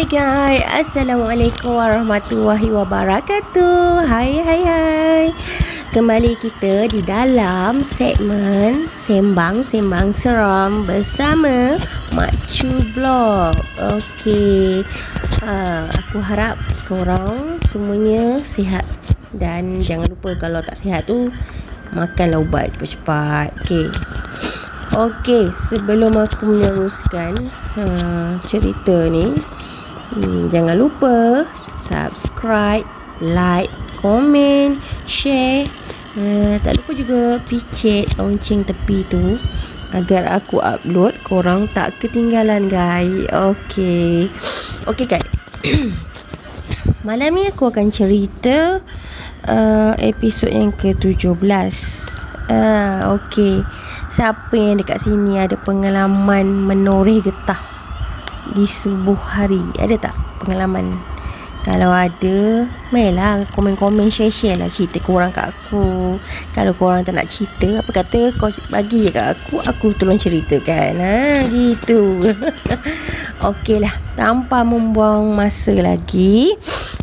guys, Assalamualaikum warahmatullahi wabarakatuh. Hai. Kembali kita di dalam segmen Sembang-Sembang Seram bersama Mak Chu Blog. Okey, aku harap korang semuanya sihat. Dan jangan lupa kalau tak sihat tu, makanlah ubat cepat-cepat. Okey, sebelum aku meneruskan cerita ni, jangan lupa subscribe, like, komen, share. Tak lupa juga picit lonceng tepi tu agar aku upload korang tak ketinggalan guys. Okey guys. Malam ni aku akan cerita episod yang ke-17. Okey, siapa yang dekat sini ada pengalaman menoreh getah di subuh hari? Ada tak pengalaman? Kalau ada, mainlah komen-komen, share lah cerita korang kat aku. Kalau korang tak nak cerita, apa kata kau bagi je kat aku tolong ceritakan. Gitu. Okey lah, tanpa membuang masa lagi,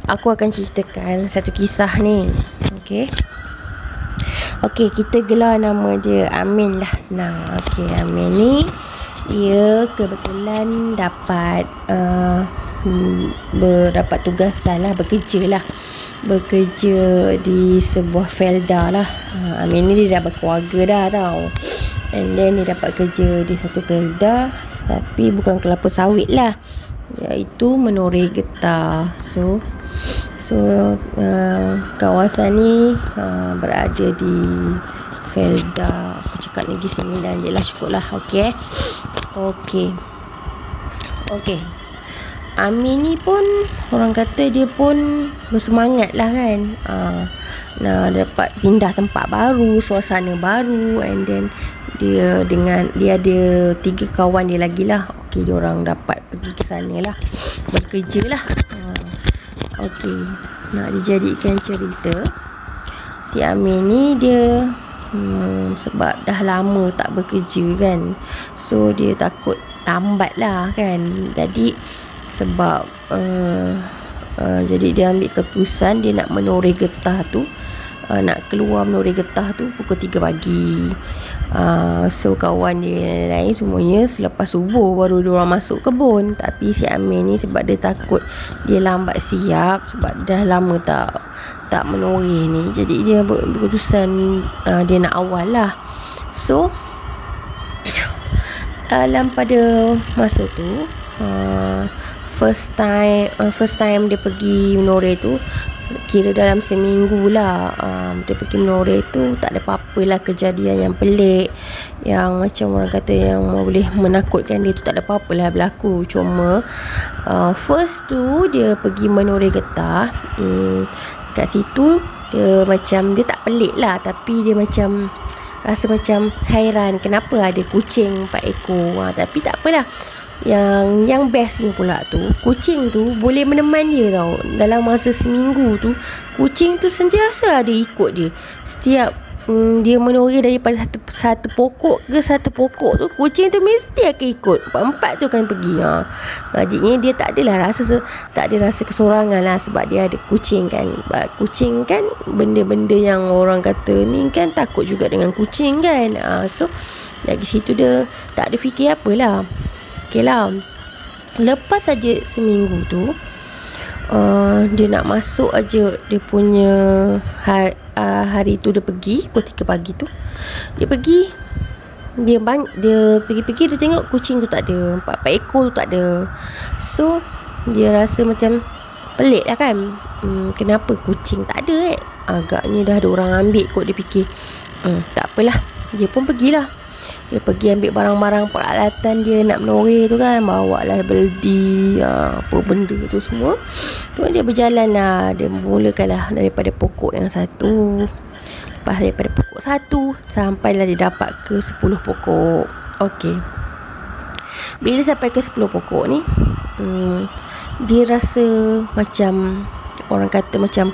aku akan ceritakan satu kisah ni. Okey, kita gelar nama dia Amin lah, senang. Okey, Amin ni dia kebetulan dapat tugasan lah, bekerja di sebuah felda lah. Amin ni dia dah berkeluarga dah tau, and then dia dapat kerja di satu felda, tapi bukan kelapa sawit lah, iaitu menoreh getah. So kawasan ni berada di felda, aku cakap Negeri Sembilan je lah, cukup lah. Okey. Amin ni pun, orang kata dia pun bersemangat lah kan. Dapat pindah tempat baru, suasana baru, and then dia ada 3 kawan dia lagi lah. Okey, dia orang dapat pergi ke sana lah, bekerja lah. Okey, nak dijadikan cerita, si Amin ni dia sebab dah lama tak bekerja kan, so dia takut lambat lah kan. Jadi sebab jadi dia ambil keputusan dia nak menoreh getah tu, nak keluar menoreh getah tu pukul 3 pagi. So kawan dia lain semuanya selepas subuh baru diorang masuk kebun. Tapi si Amin ni sebab dia takut dia lambat siap, sebab dah lama tak menoreh ni, jadi dia berkeputusan dia nak awal lah. So dalam pada masa tu, first time dia pergi menoreh tu, kira dalam seminggu lah dia pergi menoreh tu, tak ada apa-apa lah kejadian yang pelik, yang macam orang kata yang boleh menakutkan dia tu, tak ada apa-apa lah berlaku. Cuma first tu dia pergi menoreh getah, kat situ dia macam, dia tak pelik lah, tapi dia macam rasa macam hairan kenapa ada kucing 4 ekor. Tapi tak apalah, yang bestnya pula tu, kucing tu boleh meneman dia tau. Dalam masa seminggu tu, kucing tu sentiasa ada ikut dia. Setiap dia menoreh daripada satu pokok ke satu pokok tu, kucing tu mesti akan ikut. 4 tu akan pergi. Majiknya dia tak ada rasa kesorangan lah, sebab dia ada kucing kan. Kucing kan benda-benda yang orang kata ni kan, takut juga dengan kucing kan. So dari situ dia tak ada fikir apalah. Lah, lepas saja seminggu tu, dia nak masuk aja dia punya hari tu, dia pergi pukul 3 pagi tu. Dia pergi, dia pergi-pergi, dia tengok kucing tu tak ada, 4 ekor tu tak ada. So dia rasa macam pelik lah kan, kenapa kucing tak ada agaknya dah ada orang ambil kot, dia fikir. Tak apalah, dia pun pergilah. Dia pergi ambil barang-barang peralatan dia nak menoreh tu kan, bawa lah beldi, apa benda tu semua. Tu dia berjalan lah, dia mulakan lah daripada pokok yang satu. Lepas daripada pokok satu, sampailah dia dapat ke 10 pokok. Okey, bila sampai ke 10 pokok ni, dia rasa macam, orang kata macam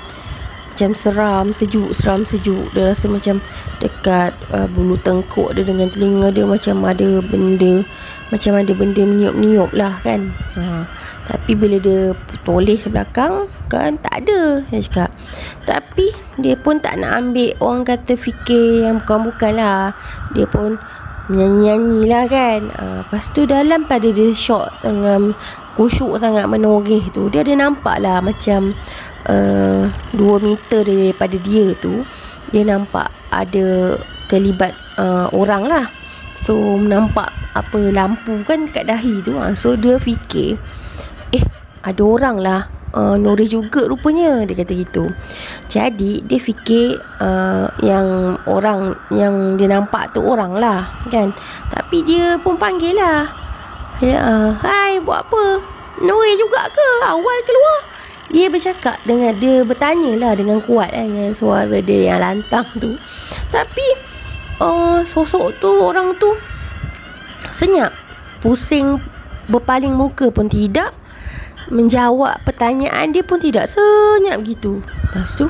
seram sejuk. Dia rasa macam dekat bulu tengkuk dia dengan telinga dia macam ada benda meniup-niup lah kan. Tapi bila dia toleh ke belakang kan, tak ada, dia cakap. Tapi dia pun tak nak ambil orang kata fikir yang bukan-bukan lah. Dia pun menyanyi-nyanyi lah kan. Lepas tu dalam pada dia shot dengan kusyuk sangat menoreh tu, dia ada nampak lah macam 2 meter daripada dia tu, dia nampak ada kelibat orang lah. So nampak apa lampu kan kat dahi tu. So dia fikir ada orang lah noreh juga rupanya, dia kata gitu. Jadi dia fikir yang orang yang dia nampak tu orang lah kan. Tapi dia pun panggil lah, hai, buat apa? Noreh juga ke? Awal keluar. Dia bercakap dengan, dia bertanya lah dengan kuat dengan suara dia yang lantang tu. Tapi sosok tu, orang tu senyap, pusing, berpaling muka pun tidak, menjawab pertanyaan dia pun tidak, senyap gitu. Lepas tu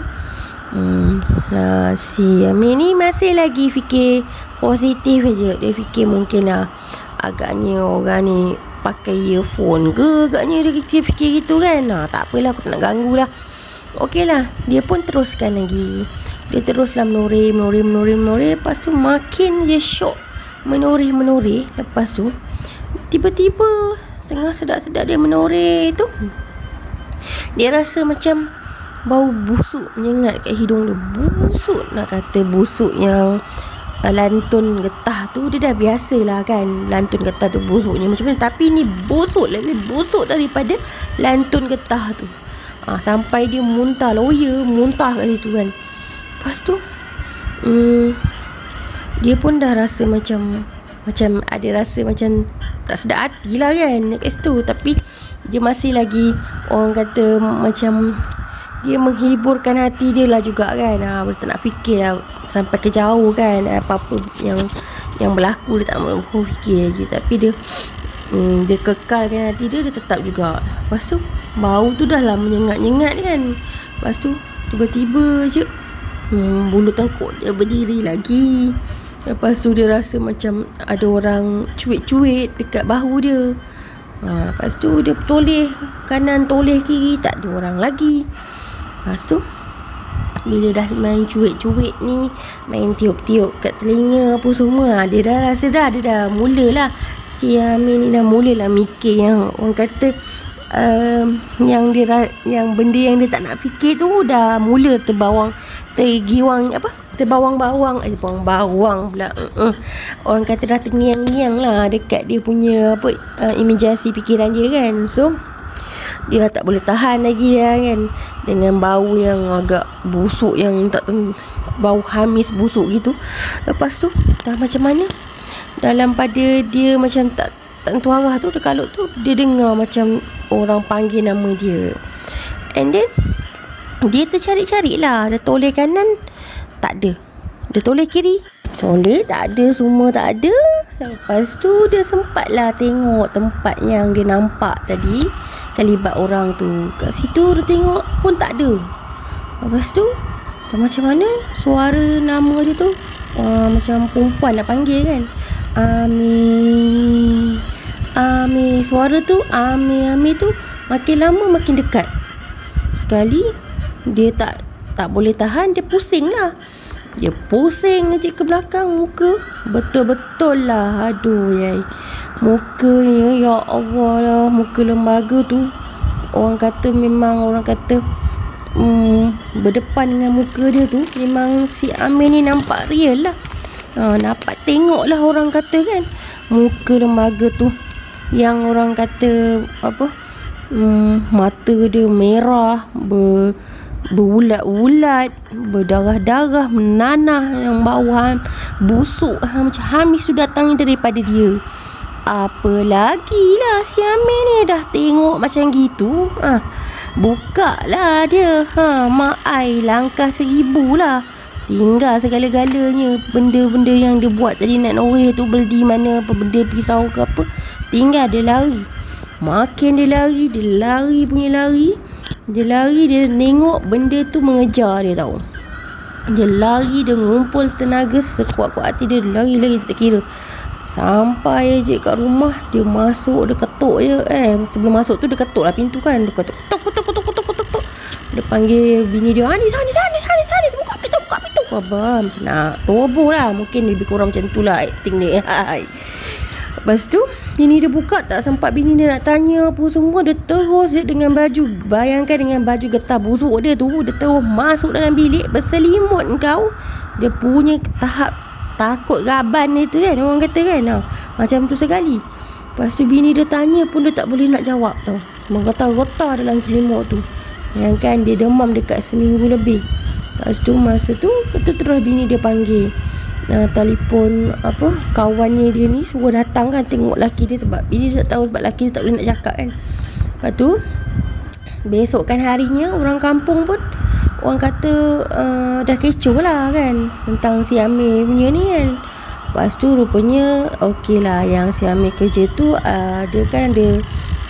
si Amir ni masih lagi fikir positif je. Dia fikir mungkin lah agaknya orang ni pakai earphone ke, agaknya dia fikir gitu kan. Tak apalah, aku tak nak ganggu lah. Okey lah, dia pun teruskan lagi. Dia teruslah menoreh. Lepas tu makin dia syok menoreh. Lepas tu tiba-tiba tengah sedap-sedap dia menoreh tu, dia rasa macam bau busuk menyengat kat hidung dia. Busuk, nak kata busuk yang lantun getah tu dia dah biasa lah kan. Lantun getah tu busuknya macam mana, tapi ni busuk, lebih busuk daripada lantun getah tu. Sampai dia muntah, lawyer muntah kat situ kan. Lepas tu dia pun dah rasa macam ada rasa macam tak sedap hati lah kan kat situ. Tapi dia masih lagi, orang kata macam dia menghiburkan hati dia lah juga kan. Dia tak nak fikir lah sampai ke jauh kan, apa-apa yang berlaku dia tak mahu fikir lagi. Tapi dia kekalkan hati dia tetap juga. Lepas tu bau tu dah lah menyengat-nyengat kan. Lepas tu tiba-tiba je bulu tengkuk dia berdiri lagi. Lepas tu dia rasa macam ada orang cuit-cuit dekat bahu dia. Lepas tu dia toleh kanan, toleh kiri, tak ada orang lagi. Lepas tu bila dah main cuit-cuit ni, main tiup-tiup kat telinga apa semua, dia dah rasa dia dah mulalah, si Amir ni dah mulalah mikir yang orang kata yang benda yang dia tak nak fikir tu dah mula terbawang pula. Orang kata dah terngiang-ngiang lah dekat dia punya imajinasi fikiran dia kan. So dia dah tak boleh tahan lagi dah kan, dengan bau yang agak busuk, yang tak bau hamis busuk gitu. Lepas tu dah macam mana, dalam pada dia macam tak tentu arah tu, kalau tu dia dengar macam orang panggil nama dia. And then dia tercari-cari lah. Dia toleh kanan, tak ada. Dia toleh kiri, toleh tak ada, semua tak ada. Lepas tu dia sempatlah tengok tempat yang dia nampak tadi kelibat orang tu. Kat situ dia tengok pun tak ada. Lepas tu macam mana suara nama dia tu macam perempuan nak panggil kan. Amir. Suara tu Amir tu makin lama makin dekat. Sekali dia tak boleh tahan, dia pusing lah. Dia pusing ngejek ke belakang muka. Betul-betul lah, aduh yai, mukanya ya Allah lah, muka lembaga tu. Orang kata berdepan dengan muka dia tu, memang si Amir ni nampak real lah. Dapat tengok lah orang kata kan, muka lembaga tu yang orang kata mata dia merah, berulat-ulat, berdarah-darah, menanah, yang bau busuk macam hamis tu datangnya daripada dia. Apalagi lah si Amir ni dah tengok macam gitu, buka lah dia, mak ai langkah 1000 lah, tinggal segala-galanya. Benda-benda yang dia buat tadi nak noreh tu, beli mana apa benda, pisau ke apa, tinggal dia lari. Makin dia lari, dia tengok benda tu mengejar dia tau. Dia lari, dia ngumpul tenaga sekuat-kuat hati dia lari tak kira. Sampai je kat rumah, dia masuk, dia ketuk je. Sebelum masuk tu dia ketuk lah pintu kan. Dia ketuk, ketuk. Dia panggil bini dia, Anis, buka pintu. Abang macam nak roboh lah. Mungkin lebih kurang macam tu lah acting dia. Lepas tu bini dia buka, tak sempat bini dia nak tanya apa semua, dia terus je dengan baju, bayangkan dengan baju getah busuk dia tu, dia terus masuk dalam bilik berselimut kau. Dia punya tahap takut gaban dia tu kan, orang kata kan, macam tu sekali. Lepas tu bini dia tanya pun dia tak boleh nak jawab tau, menggetar-getar dalam selimut tu. Bayangkan dia demam dekat seminggu lebih. Lepas tu masa tu betul terus bini dia panggil telefon kawannya dia ni, suruh datang kan tengok laki dia, sebab bini dia tak tahu, sebab laki dia tak boleh nak cakap kan. Lepas tu besokkan harinya orang kampung pun orang kata dah kecoh lah kan tentang si Amir punya ni kan. Lepas tu rupanya okey lah, yang si Amir kerja tu dia kan ada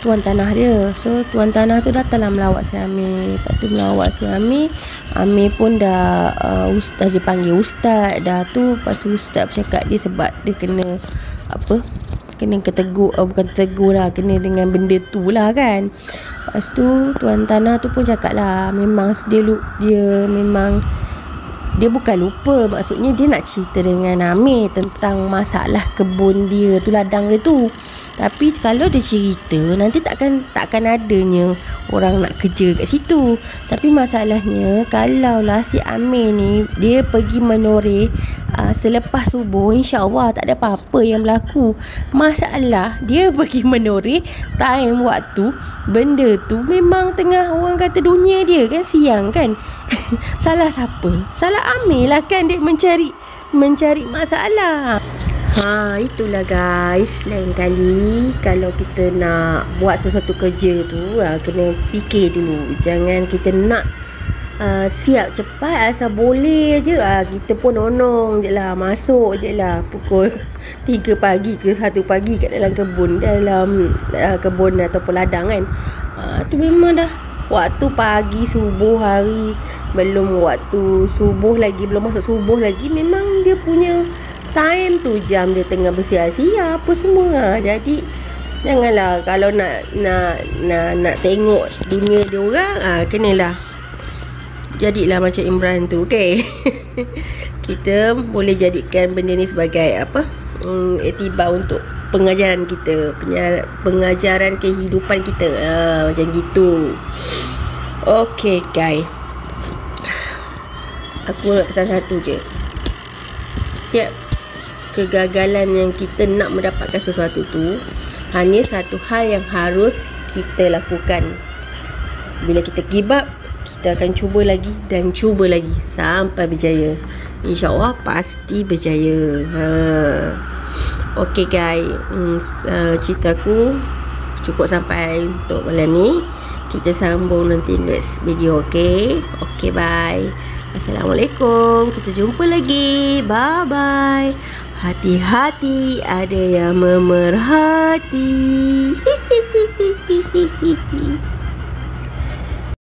tuan tanah dia. So tuan tanah tu datanglah melawat si Amir. Lepas tu melawat si Amir, Amir pun dah ustaz, dia panggil ustaz dah tu. Lepas tu ustaz bercakap dia sebab dia kena kena ketegur, bukan tegur lah, kena dengan benda tu lah kan. Lepas tu tuan tanah tu pun cakap lah, memang dia bukan lupa, maksudnya dia nak cerita dengan Amir tentang masalah kebun dia tu, ladang dia tu. Tapi kalau dia cerita, nanti takkan adanya orang nak kerja kat situ. Tapi masalahnya, kalaulah si Amir ni dia pergi menoreh selepas subuh, insya-Allah tak ada apa-apa yang berlaku. Masalah dia pergi menoreh time waktu benda tu memang tengah orang kata dunia dia kan, siang kan. Salah siapa? Salah Amir lah kan, dia mencari masalah. Itulah guys, lain kali kalau kita nak buat sesuatu kerja tu kena fikir dulu. Jangan kita nak siap cepat, asal boleh je kita pun nonong je lah, masuk je lah pukul 3 pagi ke 1 pagi kat dalam kebun ataupun ladang kan. Tu memang dah waktu pagi subuh hari, belum waktu subuh lagi, belum masuk subuh lagi, memang dia punya time tu, jam dia tengah bersia-sia apa semua. Jadi janganlah, kalau nak tengok dunia dia orang, kenalah jadilah macam Imran tu, okey. Kita boleh jadikan benda ni sebagai iktibar untuk pengajaran kita, pengajaran kehidupan kita, macam gitu. Okey guys, aku nak pesan satu je. Setiap kegagalan yang kita nak mendapatkan sesuatu tu, hanya satu hal yang harus kita lakukan. Bila kita give up, kita akan cuba lagi dan cuba lagi sampai berjaya. InsyaAllah pasti berjaya. Okey guys, ceritaku cukup sampai untuk malam ni. Kita sambung nanti next video, okey? Okey, bye. Assalamualaikum. Kita jumpa lagi. Bye bye. Hati-hati, ada yang memerhati.